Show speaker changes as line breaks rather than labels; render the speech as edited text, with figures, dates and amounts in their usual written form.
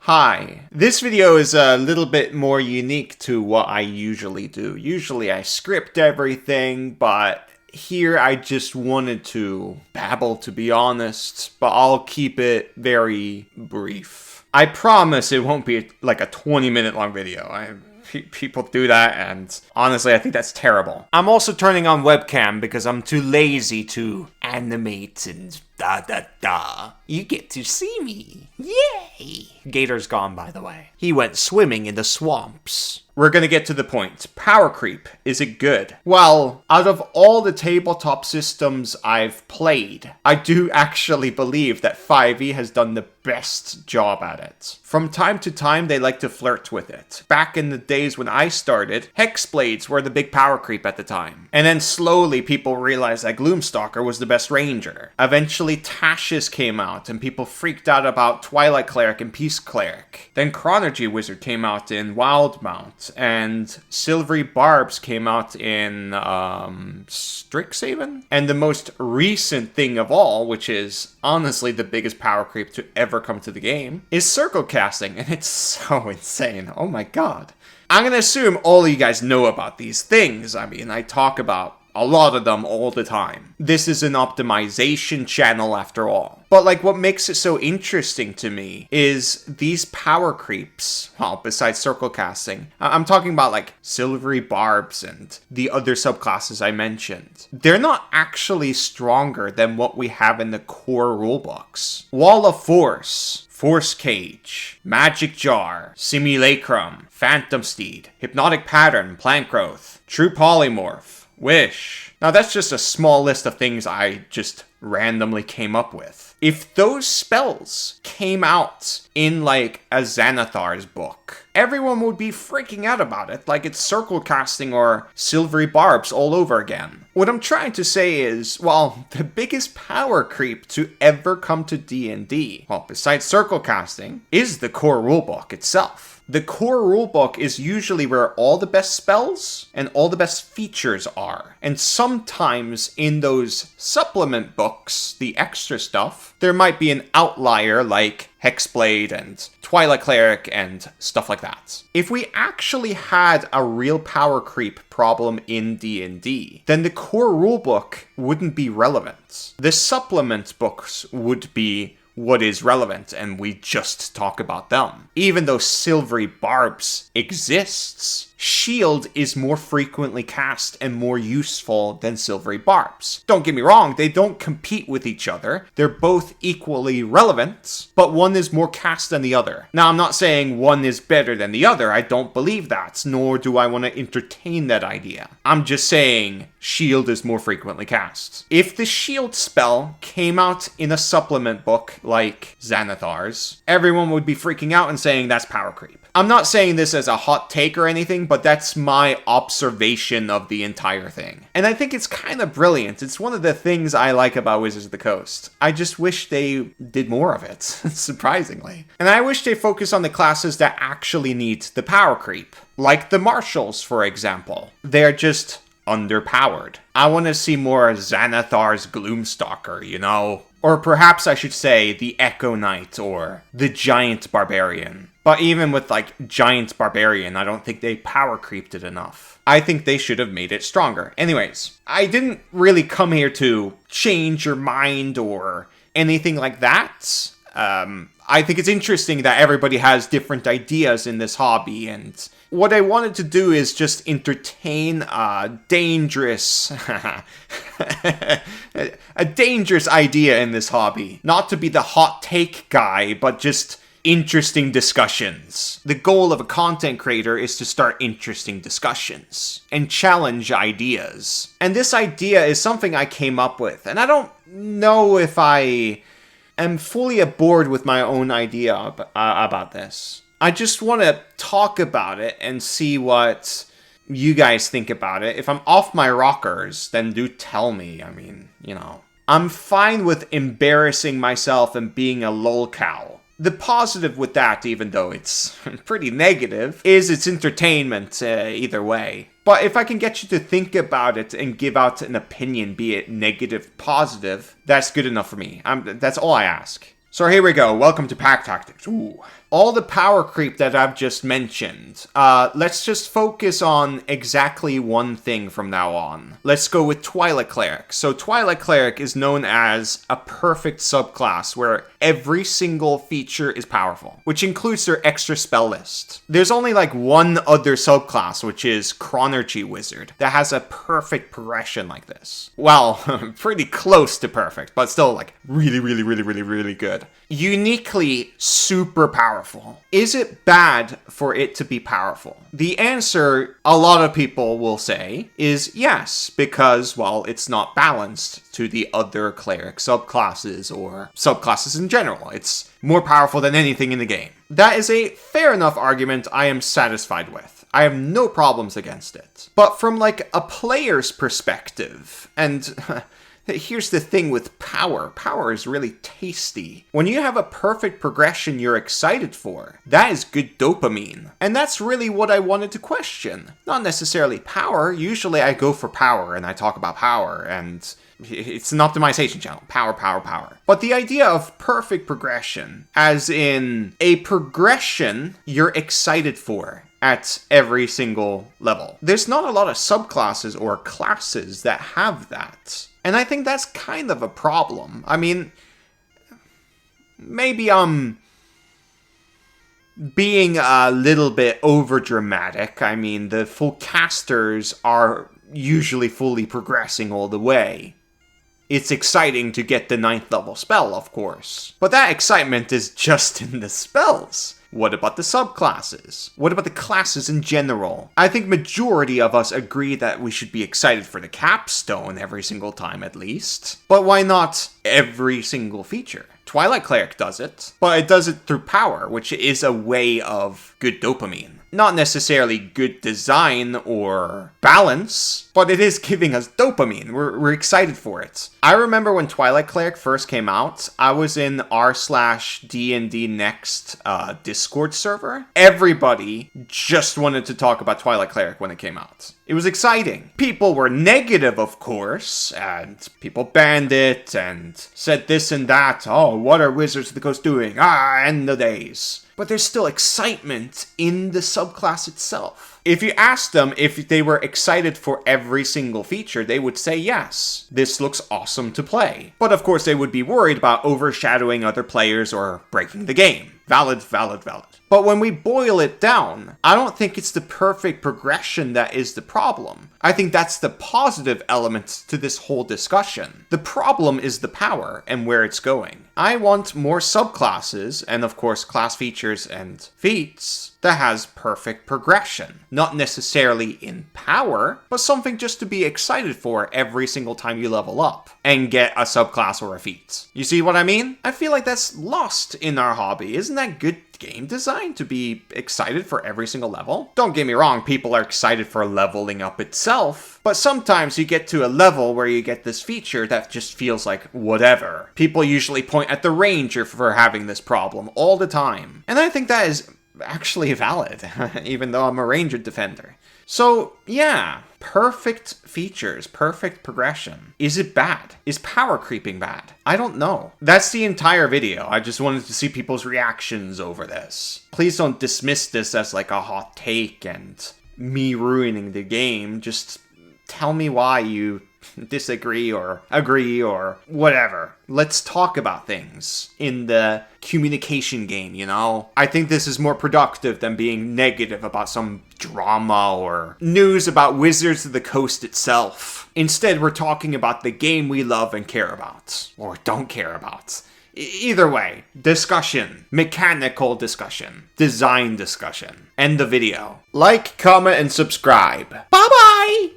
Hi. This video is a little bit more unique to what I usually do. Usually I script everything, but here I just wanted to babble, to be honest, but I'll keep it very brief. I promise it won't be like a 20-minute long video. People do that, and honestly, I think that's terrible. I'm also turning on webcam because I'm too lazy to animate and da. You get to see me. Yay! Gator's gone, by the way. He went swimming in the swamps. We're gonna get to the point. Power creep. Is it good? Well, out of all the tabletop systems I've played, I do actually believe that 5e has done the best job at it. From time to time, they like to flirt with it. Back in the days when I started, Hexblades were the big power creep at the time. And then slowly people realized that Gloomstalker was the best ranger. Eventually Tashes came out and people freaked out about Twilight Cleric and Peace Cleric. Then Chronergy Wizard came out in Wildmount, and Silvery Barbs came out in Strixhaven. And the most recent thing of all, which is honestly the biggest power creep to ever come to the game, is circle casting, and it's so insane. Oh my god. I'm gonna assume all of you guys know about these things. I mean, I talk about a lot of them all the time. This is an optimization channel after all. But like, what makes it so interesting to me is these power creeps, well, besides circle casting, I'm talking about like Silvery Barbs and the other subclasses I mentioned. They're not actually stronger than what we have in the core rulebooks. Wall of Force, Force Cage, Magic Jar, Simulacrum, Phantom Steed, Hypnotic Pattern, Plant Growth, True Polymorph, Wish. Now that's just a small list of things I just randomly came up with. If those spells came out in like a Xanathar's book, everyone would be freaking out about it like it's circle casting or Silvery Barbs all over again. What I'm trying to say is, well, the biggest power creep to ever come to D&D, well, besides circle casting, is the core rulebook itself. The core rulebook is usually where all the best spells and all the best features are. And sometimes in those supplement books, the extra stuff, there might be an outlier like Hexblade and Twilight Cleric and stuff like that. If we actually had a real power creep problem in D&D, then the core rulebook wouldn't be relevant. The supplement books would be what is relevant, and we just talk about them. Even though Silvery Barbs exists, Shield is more frequently cast and more useful than Silvery Barbs. Don't get me wrong, they don't compete with each other. They're both equally relevant, but one is more cast than the other. Now, I'm not saying one is better than the other. I don't believe that, nor do I want to entertain that idea. I'm just saying Shield is more frequently cast. If the Shield spell came out in a supplement book like Xanathar's, everyone would be freaking out and saying that's power creep. I'm not saying this as a hot take or anything, but that's my observation of the entire thing. And I think it's kind of brilliant. It's one of the things I like about Wizards of the Coast. I just wish they did more of it, surprisingly. And I wish they focused on the classes that actually need the power creep. Like the Marshals, for example. They're just underpowered. I want to see more Xanathar's Gloomstalker, you know? Or perhaps I should say the Echo Knight or the Giant Barbarian. But even with like Giant Barbarian, I don't think they power creeped it enough. I think they should have made it stronger. Anyways, I didn't really come here to change your mind or anything like that. I think it's interesting that everybody has different ideas in this hobby, and what I wanted to do is just entertain a dangerous a dangerous idea in this hobby. Not to be the hot take guy, but just interesting discussions. The goal of a content creator is to start interesting discussions and challenge ideas. And this idea is something I came up with, and I don't know if I am fully aboard with my own idea about this. I just want to talk about it and see what you guys think about it. If I'm off my rockers, then do tell me. I mean, you know. I'm fine with embarrassing myself and being a lolcow. The positive with that, even though it's pretty negative, is it's entertainment either way. But if I can get you to think about it and give out an opinion, be it negative, positive, that's good enough for me. That's all I ask. So here we go. Welcome to Pack Tactics. Ooh. all the power creep that I've just mentioned, let's just focus on exactly one thing from now on. Let's go with Twilight Cleric. So Twilight Cleric is known as a perfect subclass where every single feature is powerful, which includes their extra spell list. There's only like one other subclass, which is Chronergy Wizard, that has a perfect progression like this. Well, pretty close to perfect, but still like really good. Uniquely super powerful. Is it bad for it to be powerful? The answer, a lot of people will say, is yes, because, well, it's not balanced to the other cleric subclasses or subclasses in general. It's more powerful than anything in the game. That is a fair enough argument I am satisfied with. I have no problems against it. But from like a player's perspective, and here's the thing with power. Power is really tasty. When you have a perfect progression you're excited for, that is good dopamine. And that's really what I wanted to question. Not necessarily power. Usually I go for power and I talk about power, and it's an optimization channel. Power. But the idea of perfect progression, as in a progression you're excited for at every single level. There's not a lot of subclasses or classes that have that. And I think that's kind of a problem. I mean, maybe I'm being a little bit overdramatic. I mean, the full casters are usually fully progressing all the way. It's exciting to get the 9th level spell, of course. But that excitement is just in the spells. What about the subclasses? What about the classes in general? I think majority of us agree that we should be excited for the capstone every single time at least. But why not every single feature? Twilight Cleric does it, but it does it through power, which is a way of good dopamine. Not necessarily good design or balance, but it is giving us dopamine. We're excited for it. I remember when Twilight Cleric first came out, I was in r/D&D Next Discord server. Everybody just wanted to talk about Twilight Cleric when it came out. It was exciting. People were negative, of course, and people banned it and said this and that. Oh, what are Wizards of the Coast doing? End the days. But there's still excitement in the subclass itself. If you asked them if they were excited for every single feature, they would say yes. This looks awesome to play. But of course they would be worried about overshadowing other players or breaking the game. Valid. But when we boil it down, I don't think it's the perfect progression that is the problem. I think that's the positive element to this whole discussion. The problem is the power and where it's going. I want more subclasses, and of course class features and feats, that has perfect progression. Not necessarily in power, but something just to be excited for every single time you level up and get a subclass or a feat. You see what I mean? I feel like that's lost in our hobby. Isn't that good game design to be excited for every single level? Don't get me wrong, people are excited for leveling up itself, but sometimes you get to a level where you get this feature that just feels like whatever. People usually point at the ranger for having this problem all the time. And I think that is actually valid, even though I'm a ranger defender. So, yeah, perfect features, perfect progression. Is it bad? Is power creeping bad? I don't know. That's the entire video. I just wanted to see people's reactions over this. Please don't dismiss this as like a hot take and me ruining the game. Just tell me why you disagree or agree or whatever. Let's talk about things in the communication game, you know? I think this is more productive than being negative about some drama or news about Wizards of the Coast itself. Instead, we're talking about the game we love and care about. Or don't care about. Either way, discussion, mechanical discussion, design discussion. End the video. Like, comment, and subscribe. Bye-bye!